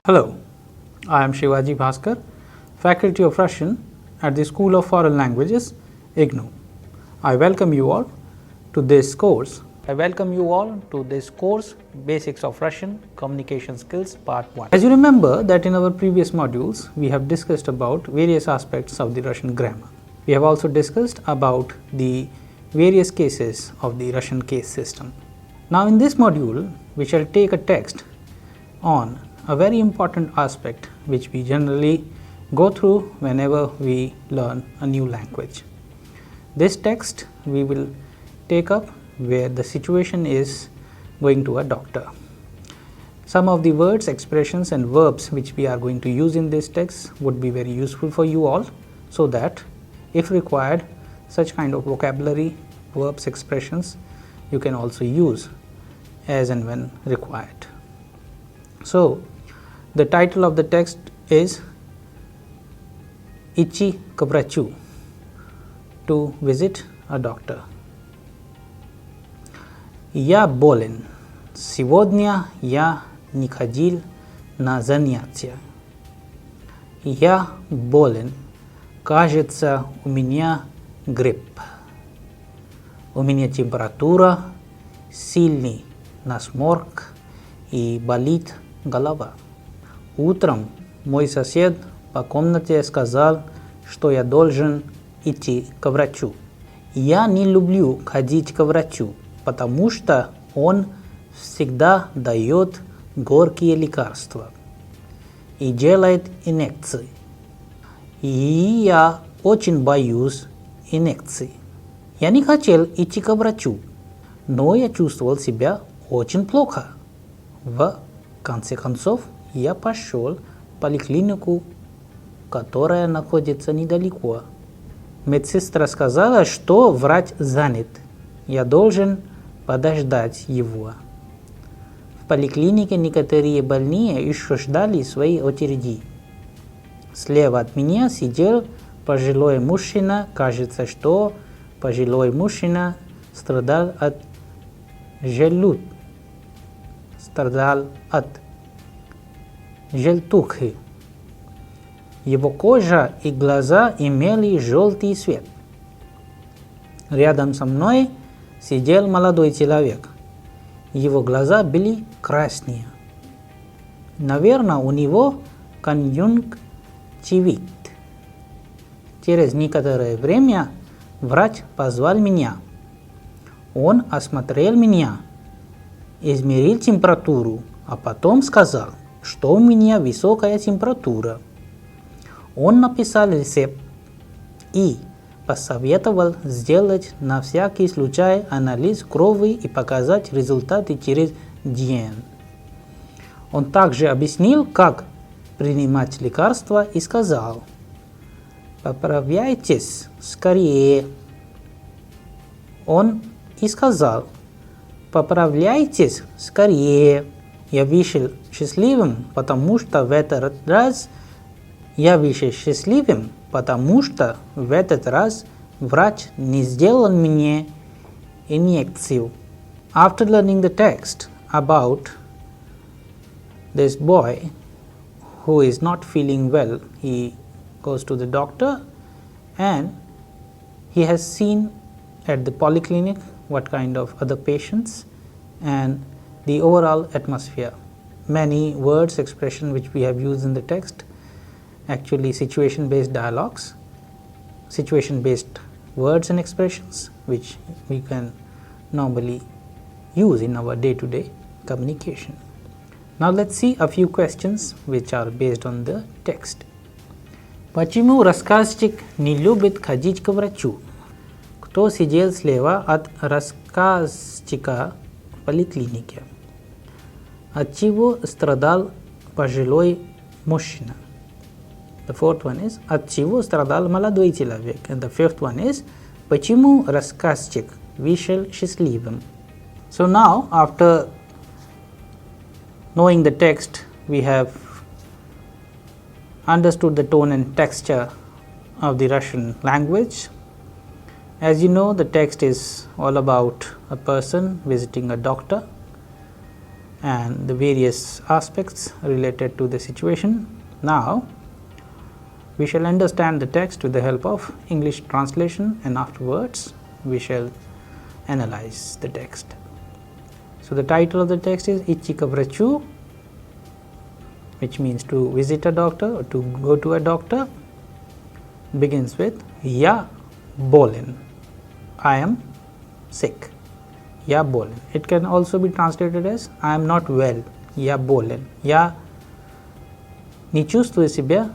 Hello, I am Shivaji Bhaskar, Faculty of Russian at the School of Foreign Languages, IGNOU. I welcome you all to this course. Basics of Russian Communication Skills Part 1. As you remember that in our previous modules, we have discussed about various aspects of the Russian grammar. We have also discussed about the various cases of the Russian case system. Now in this module, we shall take a text on a very important aspect which we generally go through whenever we learn a new language. This text we will take up where the situation is going to a doctor. Some of the words, expressions and verbs which we are going to use in this text would be very useful for you all, so that if required such kind of vocabulary, verbs, expressions you can also use as and when required. So the title of the text is Идти к врачу, to visit a doctor. Я болен. Сегодня я не ходил на занятия. Я болен. Кажется, у меня грипп. У меня температура, сильный насморк и болит голова. Утром мой сосед по комнате сказал, что я должен идти к врачу. Я не люблю ходить к врачу, потому что он всегда дает горькие лекарства и делает инъекции. И я очень боюсь инъекций. Я не хотел идти к врачу, но я чувствовал себя очень плохо. В конце концов, я пошел в поликлинику, которая находится недалеко. Медсестра сказала, что врач занят. Я должен подождать его. В поликлинике некоторые больные еще ждали своей очереди. Слева от меня сидел пожилой мужчина. Кажется, что пожилой мужчина страдал от желтухи. Его кожа и глаза имели желтый цвет. Рядом со мной сидел молодой человек. Его глаза были красные. Наверное, у него конъюнктивит. Через некоторое время врач позвал меня. Он осмотрел меня, измерил температуру, а потом сказал, что у меня высокая температура. Он написал рецепт и посоветовал сделать на всякий случай анализ крови и показать результаты через день. Он также объяснил, как принимать лекарства и сказал: «Поправляйтесь скорее». Он и сказал: «Поправляйтесь скорее». Я вышел счастливым, потому что в этот раз врач не сделал мне инъекцию. After learning the text about this boy who is not feeling well, he goes to the doctor and he has seen at the polyclinic what kind of other patients and the overall atmosphere. Many words, expressions which we have used in the text, actually situation-based dialogues, situation-based words and expressions which we can normally use in our day-to-day communication. Now let's see a few questions which are based on the text. Почему рассказчик не любит ходить к врачу? Кто сидел слева от рассказчика в поликлинике? От чего страдал пожилой мужчина? The fourth one is от чего страдал молодой человек? And the fifth one is почему рассказчик вышел счастливым? So now, after knowing the text, we have understood the tone and texture of the Russian language. As you know, the text is all about a person visiting a doctor. and the various aspects related to the situation. Now, we shall understand the text with the help of English translation, and afterwards we shall analyze the text. So, the title of the text is Ichi Kavrachu, which means to visit a doctor or to go to a doctor, begins with Ya Bolen, I am sick. Ya Bolen. It can also be translated as I am not well. Я болен. Я не чувствую себя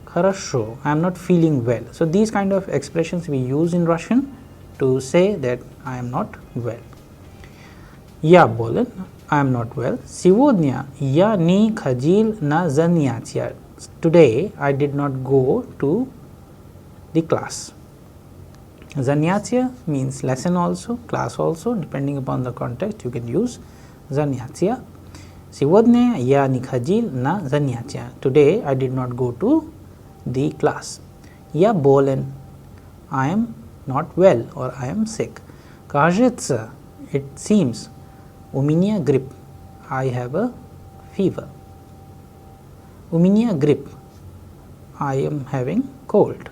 хорошо. I am not feeling well. So, these kind of expressions we use in Russian to say that I am not well. Я болен, I am not well. Сегодня я не ходил на занятия. Today I did not go to the class. Занятия means lesson also, class also, depending upon the context you can use занятия. Сегодня я не ходил на занятия. Today I did not go to the class. Я болен, I am not well or I am sick. Кажется, it seems, у меня грипп, I have a fever. У меня грипп, I am having cold.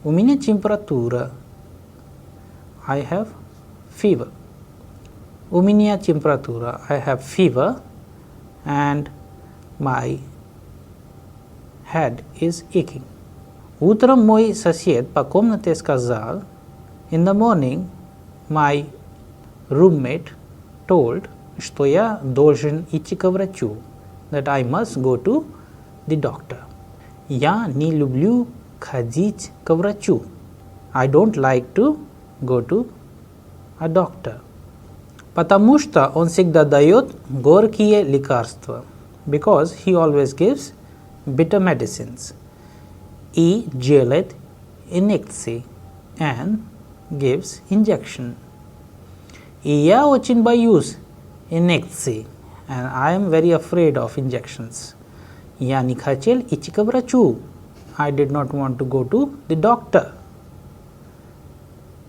У меня температура, I have fever. У меня температура, I have fever and my head is aching. Утром мой сосед по комнате сказал, in the morning my roommate told, что я должен идти к врачу, that I must go to the doctor. Я не люблю ходить к врачу. I don't like to go to a doctor. Потому что он всегда дает горькие лекарства. Because he always gives bitter medicines. И делает инъекции and gives injection. И я очень боюсь инъекций and I am very afraid of injections. Я не хотел идти к врачу. I did not want to go to the doctor.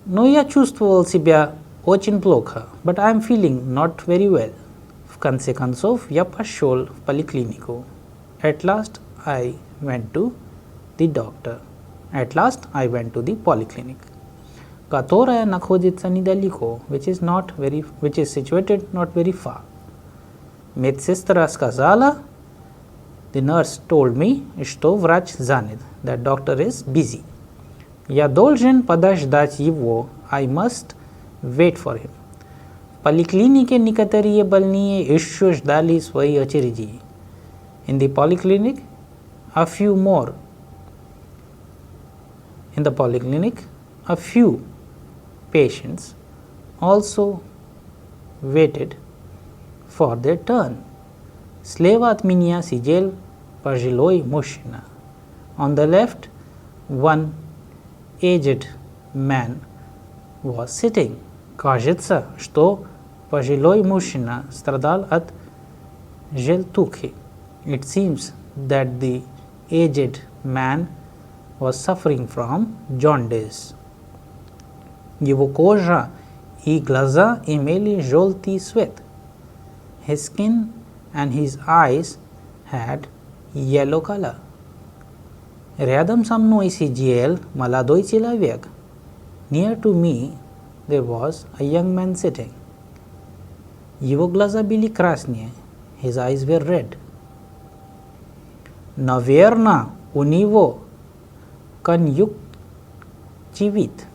Но я чувствовал себя очень плохо, but I am feeling not very well. В конце концов, я пошел в поликлинику. At last, I went to the doctor. At last, I went to the polyclinic. Которая находится недалеко, which is situated not very far. Медсестра сказала, the nurse told me, что врач занят, that doctor is busy. Я должен подождать его, I must wait for him. В поликлинике некоторые больные еще ждали своей очереди. In the polyclinic, a few patients also waited for their turn. Слева от меня сидел пожилой мужчина. On the left, one aged man was sitting. Кажется, что пожилой мужчина страдал от желтухи. It seems that the aged man was suffering from jaundice. Его кожа и глаза имели желтый цвет. His skin and his eyes had yellow color. Рядом со мной сидел молодой человек. Near to me there was a young man sitting. Его глаза были красные. His eyes were red. Наверное, у него конъюнктивит.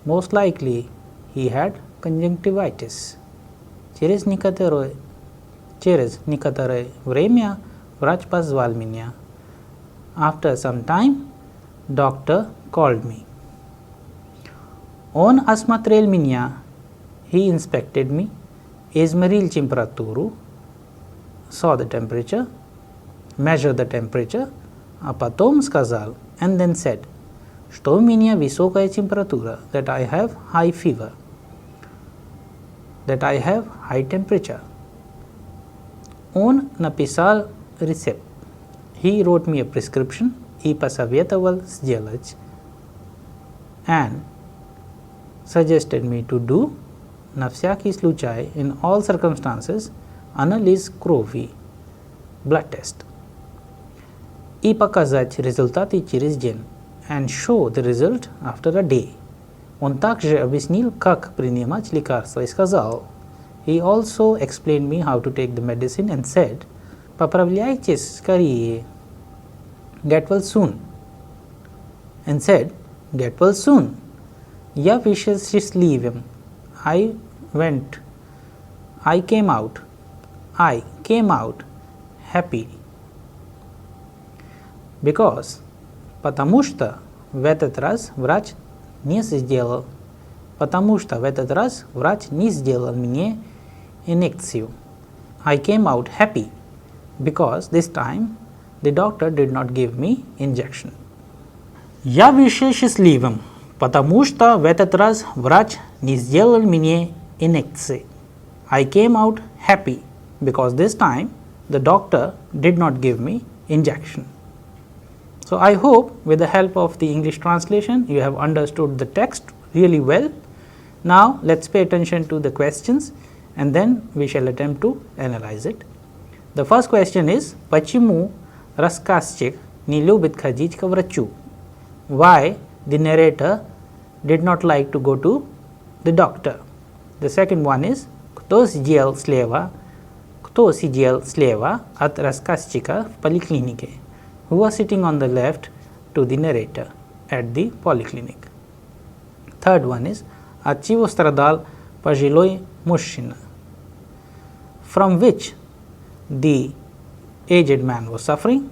Most likely he had conjunctivitis. Через некоторое время врач позвал меня. After some time, doctor called me. Он осмотрел меня. He inspected me. Измерил температуру. Saw the temperature. Measured the temperature. А потом сказал, and then said, что у меня высокая температура, that I have high fever, that I have high temperature. Он написал рецепт. He wrote me a prescription и посоветовал сделать and suggested me to do na всякий случай, in all circumstances, анализ крови, blood test, и показать результаты через день, and show the result after a day. Он также объяснил, как принимать лекарства, и сказал, he also explained me how to take the medicine and said, поправляйтесь скорее, get well soon, and said, get well soon. Я вышел счастливым, I came out happy, because, потому что в этот раз врач не сделал мне инъекцию. I came out happy, because this time the doctor did not give me injection. Я вышел счастливым, потому что в этот раз врач не сделал мне инъекции. I came out happy, because this time the doctor did not give me injection. So, I hope with the help of the English translation you have understood the text really well. Now, let us pay attention to the questions and then we shall attempt to analyze it. The first question is, почему рассказчик не любит ходить к врачу? Why the narrator did not like to go to the doctor? The second one is, кто сидел слева от рассказчика в поликлинике? Who was sitting on the left to the narrator at the polyclinic? Third one is, от чего страдал пожилой мужчина? From which the aged man was suffering?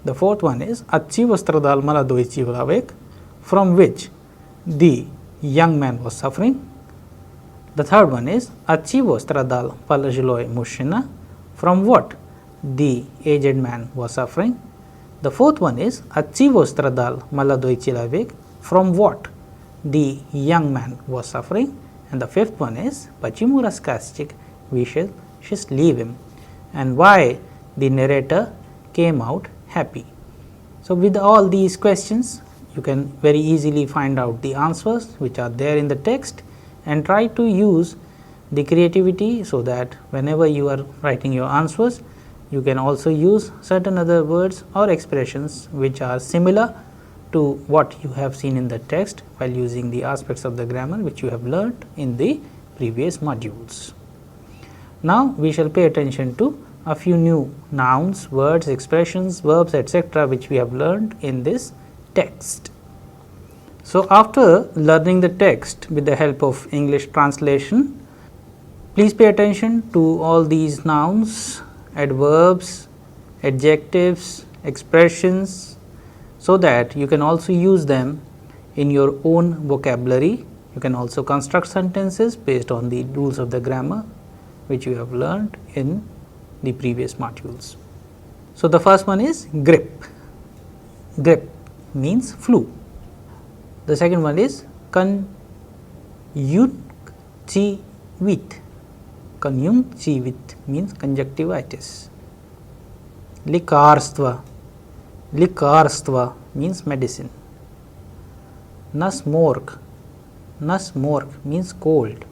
The fourth one is, от чего страдал молодой человек? From which the young man was suffering? The third one is, от чего страдал пожилой мужчина? From what the aged man was suffering? The fourth one is, от чего страдал молодой человек? From what the young man was suffering? And the fifth one is, почему рассказчик вышел счастливым? And why the narrator came out happy? So, with all these questions, you can very easily find out the answers which are there in the text and try to use the creativity so that whenever you are writing your answers, you can also use certain other words or expressions which are similar to what you have seen in the text while using the aspects of the grammar which you have learnt in the previous modules. Now, we shall pay attention to a few new nouns, words, expressions, verbs, etc., which we have learned in this text. So, after learning the text with the help of English translation, please pay attention to all these nouns, adverbs, adjectives, expressions, so that you can also use them in your own vocabulary. You can also construct sentences based on the rules of the grammar which you have learned in the previous modules. So, the first one is grip. Grip means flu. The second one is conjunctivit. Conjunctivit means conjunctivitis. Likarstva. Likarstva means medicine. Nasmorg. Nasmorg means cold.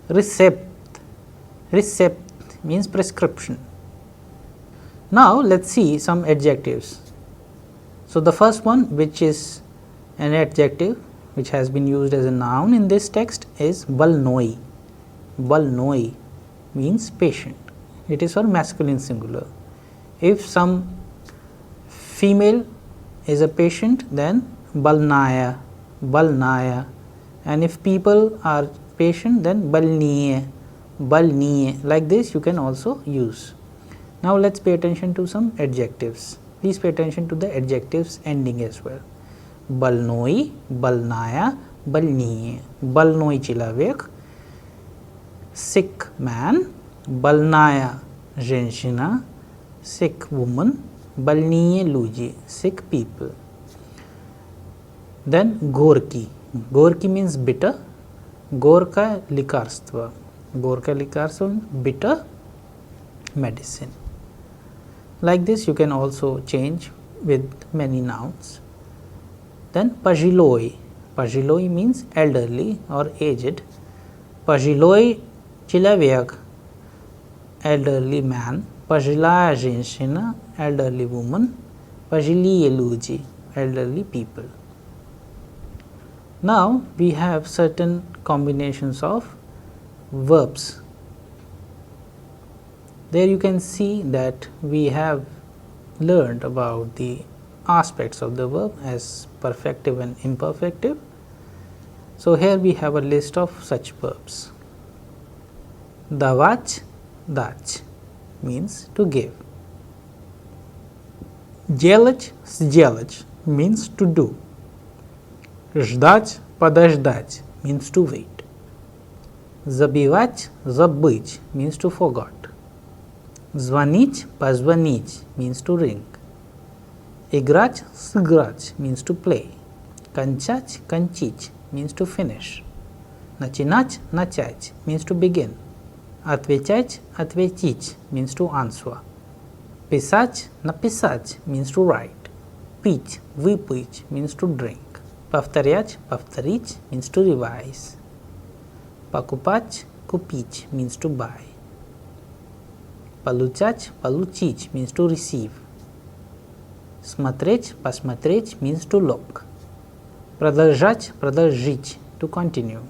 Recept. Recept means prescription. Now, let us see some adjectives. So, the first one, which is an adjective which has been used as a noun in this text, is balnoi. Balnoi means patient. It is for masculine singular. If some female is a patient, then balnaya, balnaya, and if people are patient, then balniye, balniye. Like this you can also use. Now, let us pay attention to some adjectives. Please pay attention to the adjectives ending as well. Balnoi, balnaya, balniye. Balnoi человек, sick man, balnaya женщина, sick woman, balniye люди, sick people. Then gorki. Gorki means bitter. Gorka likarstva. Gorka likarstva means bitter medicine. Like this you can also change with many nouns. Then pajiloi. Pajiloi means elderly or aged. Пожилой человек, elderly man. Пожилая женщина, elderly woman. Пожилые люди, elderly people. Now we have certain combinations of verbs. There you can see that we have learned about the aspects of the verb as perfective and imperfective. So, here we have a list of such verbs. Давать, дать means to give. Делать, сделать means to do. Ждать, подождать means to wait. Забивать, забыть means to forget. Звонить, позвонить means to ring. Играть, сыграть means to play. Кончать, кончить means to finish. Начинать, начать means to begin. Отвечать, ответить means to answer. Писать, написать means to write. Пить, выпить means to drink. Повторять, повторить means to revise. Покупать, купить means to buy. Получать, получить means to receive. Смотреть, посмотреть means to look. Продолжать, продолжить to continue.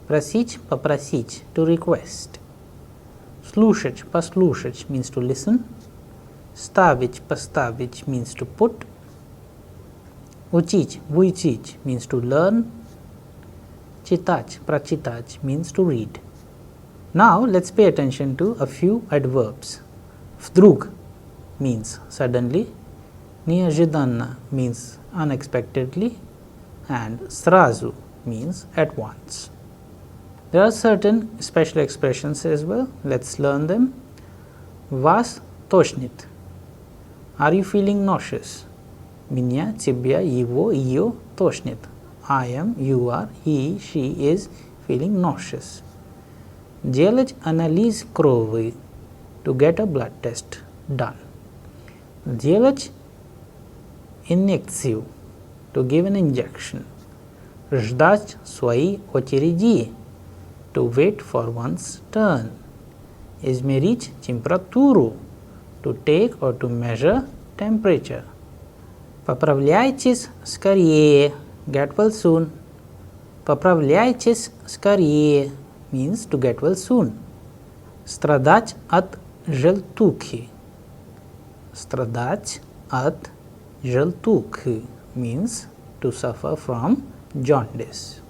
Просить, попросить to request. Слушать, послушать means to listen. Ставить, поставить means to put. Учить, выучить means to learn. Читать, прочитать means to read. Now let's pay attention to a few adverbs. Вдруг means suddenly, неожиданно means unexpectedly, and сразу means at once. There are certain special expressions as well. Let's learn them. Вас тошнит. Are you feeling nauseous? Меня, тебя, его, ее тошнит. I am, you are, he, she is feeling nauseous. Делать анализ крови to get a blood test done. Делать инъекцию to give an injection. Ждать своей очереди to wait for one's turn. Измерить температуру to take or to measure temperature. Поправляйтесь скорее, get well soon. Поправляйтесь скорее means to get well soon. Страдать от желтухи. Страдать от желтухи means to suffer from jaundice.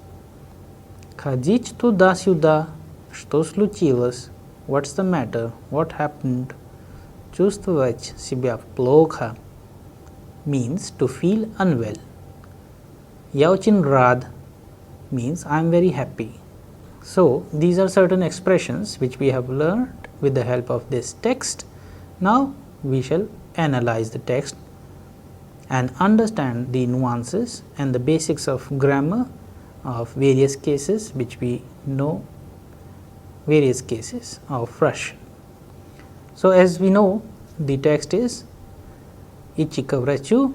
Ходить туда-сюда. Что случилось? What's the matter? What happened? Чувствовать себя плохо means to feel unwell. Я очень рад means I am very happy. So, these are certain expressions which we have learned with the help of this text. Now, we shall analyze the text and understand the nuances and the basics of grammar of various cases which we know, various cases of Russian. So, as we know, the text is идти к врачу,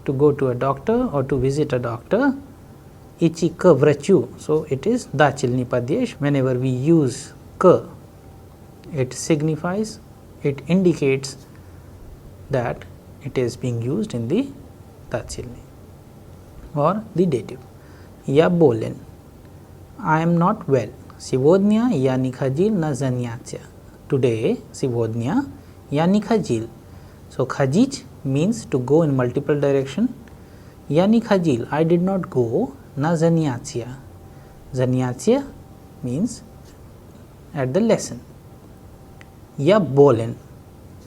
to go to a doctor or to visit a doctor. Идти к врачу, so it is дательный падеж. Whenever we use к, it signifies, it indicates that it is being used in the дательный or the dative. Я болен. I am not well. Сегодня я не ходил на занятия. Today, сегодня я не ходил. So, ходить means to go in multiple direction. Я не ходил, I did not go на занятия. Занятия means at the lesson. Я болен.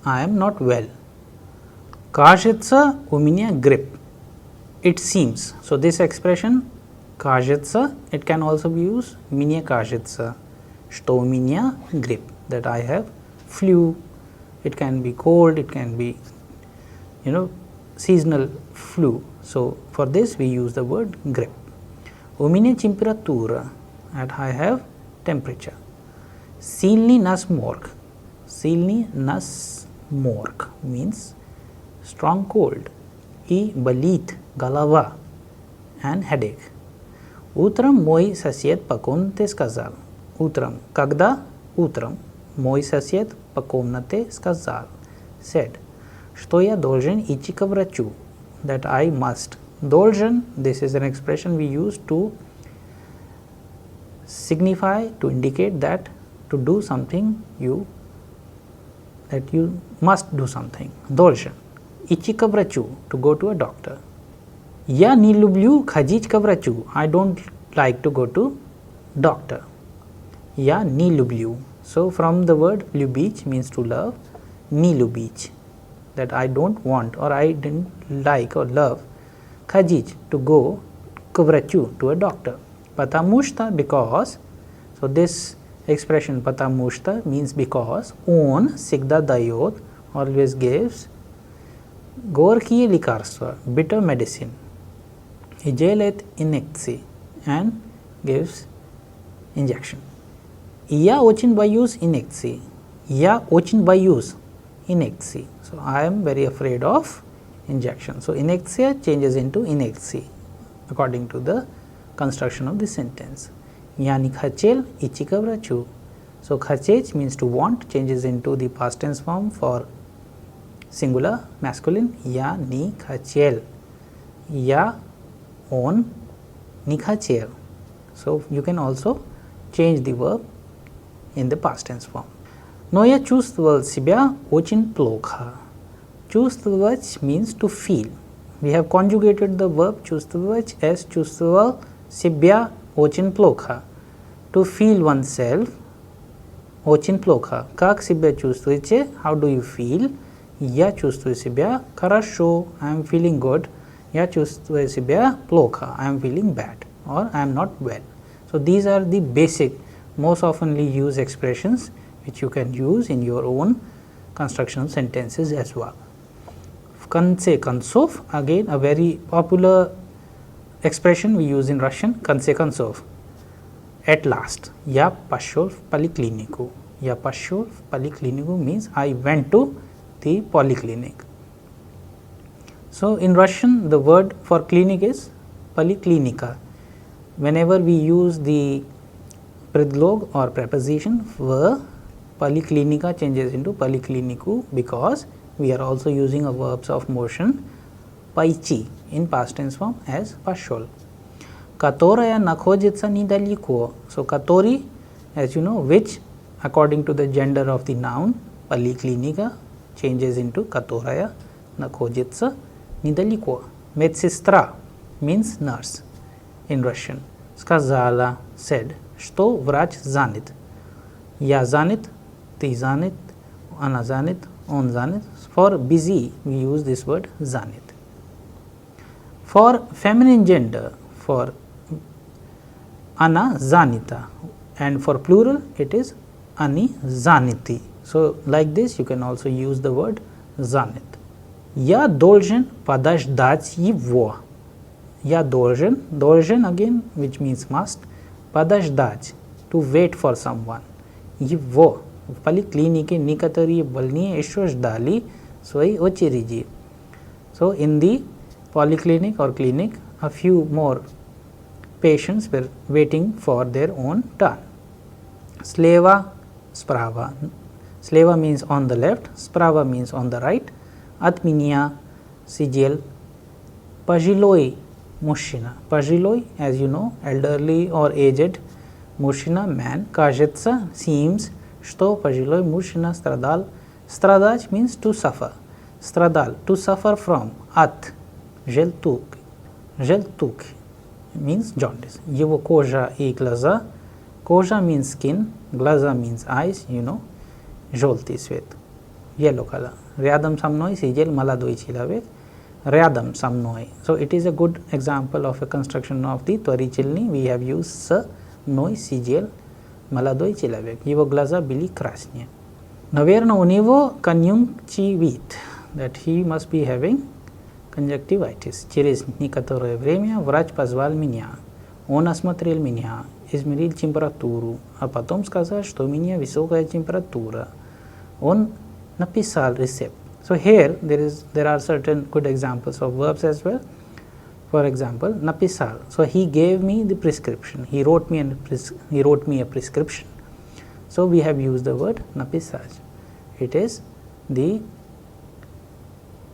I am not well. Кажется, у меня грипп. It seems. So, this expression кажется, it can also be used мне кажется, что у меня грипп, that I have flu. It can be cold, it can be, seasonal flu. So, for this we use the word grip. У меня температура, and I have temperature. Сильный насморк. Сильный насморк means strong cold. И болит голова, and headache. Утром мой сосед по комнате сказал. Утром. Когда? Утром. Мой сосед по комнате сказал. Said. Что я должен идти к врачу. That I must. Должен, this is an expression we use to signify, to indicate that to do something that you must do something. Должен. Идти к врачу, to go to a doctor. Я не люблю ходить к врачу. I don't like to go to doctor. Я не люблю. So from the word любить means to love. Не любить. That I don't want or I didn't like or love. Ходить, to go к врачу, to a doctor. Потому что, because. So this expression потому что means because. Он всегда дает, always gives, горькие лекарства, bitter medicine. He делает инъекции and gives injection. Я очень боюсь инъекций. Я очень боюсь инъекций. So I am very afraid of injection. So injectia changes into инъекции according to the construction of the sentence. Я не хотел идти к врачу. So хотеть means to want, changes into the past tense form for singular masculine. Я не хотел. Я он не хотел. So you can also change the verb in the past tense form. Но я чувствовал себя очень плохо. Чувствовать means to feel. We have conjugated the verb чувствовать as чувствовал себя очень плохо. To feel oneself очень плохо. Как себя чувствуете? How do you feel? Я чувствую себя хорошо. I am feeling good. Я чувствую себя плохо. I am feeling bad or I am not well. So these are the basic, most oftenly used expressions which you can use in your own construction sentences as well. В конце концов, again a very popular expression we use in Russian, в конце концов. At last, я пошел в поликлинику. Я пошел в поликлинику means I went to the polyclinic. So in Russian, the word for clinic is poliklinika. Whenever we use the predlog or preposition for poliklinika changes into polikliniku because we are also using a verbs of motion пойти in past tense form as пошел. Которая находится недалеко. So который, as you know, which according to the gender of the noun поликлиника changes into которая находится недалеко. Медсестра means nurse in Russian. Сказала, said, что врач занят. Я занят, ты занят, она занят, он занят. For busy, we use this word занят. For feminine gender, for она занята, and for plural it is они заняты. So like this you can also use the word занят. Я должен подождать его. Я должен again, which means must, подождать, to wait for someone. Его. В поликлинике некоторые больные еще ждали своей очереди. So in the polyclinic or clinic, a few more patients were waiting for their own turn. Sleva, sprava. Sleva means on the left, sprava means on the right. От меня сидел пожилой мужчина. Пожилой, as you know, elderly or aged мужчина, man. Кажется, seems, что пожилой мужчина страдал. Страдать means to suffer. Страдал, to suffer from, от, желтук. Желтук means jaundice. Его кожа и глаза. Кожа means skin, глаза means eyes, you know, желтый цвет, yellow color. Рядом со мной сидел молодой человек. Рядом со мной. So it is a good example of a construction of the творительный. We have used с мной сидел молодой человек. Его глаза были красные. Наверное, у него конъюнктивит. That he must be having conjunctivitis. Через некоторое время врач позвал меня. Он осмотрел меня, измерил температуру, а потом сказал, что у меня высокая температура. Он написал рецепт. So here there are certain good examples of verbs as well. For example, napisal. So, he gave me the prescription. He wrote me a prescription. So, we have used the word napisaj. It is the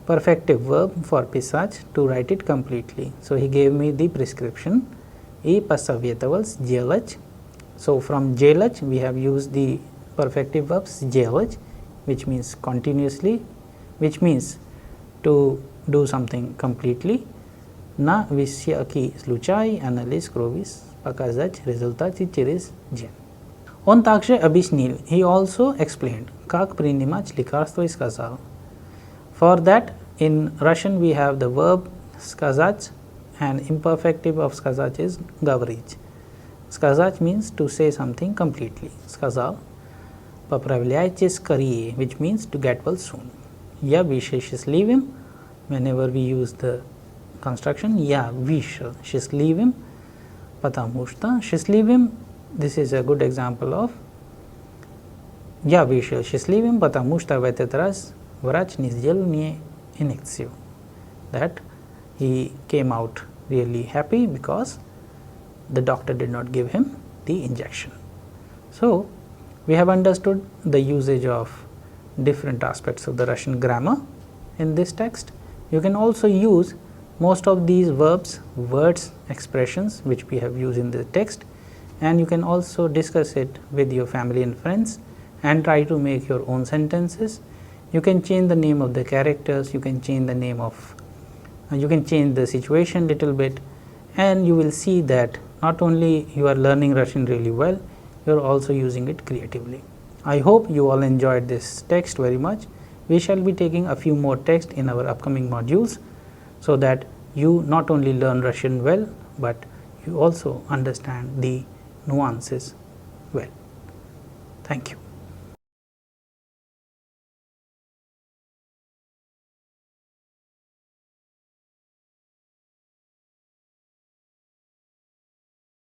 perfective verb for pisaj to write it completely. So, he gave me the prescription. I pasavietavals jelaj. So, from jelaj we have used the perfective verbs jelaj, which means continuously, which means to do something completely. Na visya ki sluchai analis grovis pakazaj rezultați ciris gen. On takshe abisnil, he also explained kak prinimach likarstvo skazal. For that, in Russian we have the verb skazać and imperfective of skazać is gavrij. Skazać means to say something completely. Skazal popravляйте скорее, which means to get well soon. Я выше счастливым, whenever we use the construction, я выше счастливым, потому что счастливым, this is a good example of я вышел счастливым, потому что в этот раз врач не сделал мне инъекцию. That he came out really happy because the doctor did not give him the injection. So, we have understood the usage of different aspects of the Russian grammar in this text. You can also use most of these verbs, words, expressions which we have used in the text, and you can also discuss it with your family and friends and try to make your own sentences. You can change the name of the characters, you can change the name of, you can change the situation little bit, and you will see that not only you are learning Russian really well, you are also using it creatively. I hope you all enjoyed this text very much. We shall be taking a few more texts in our upcoming modules, so that you not only learn Russian well, but you also understand the nuances well. Thank you.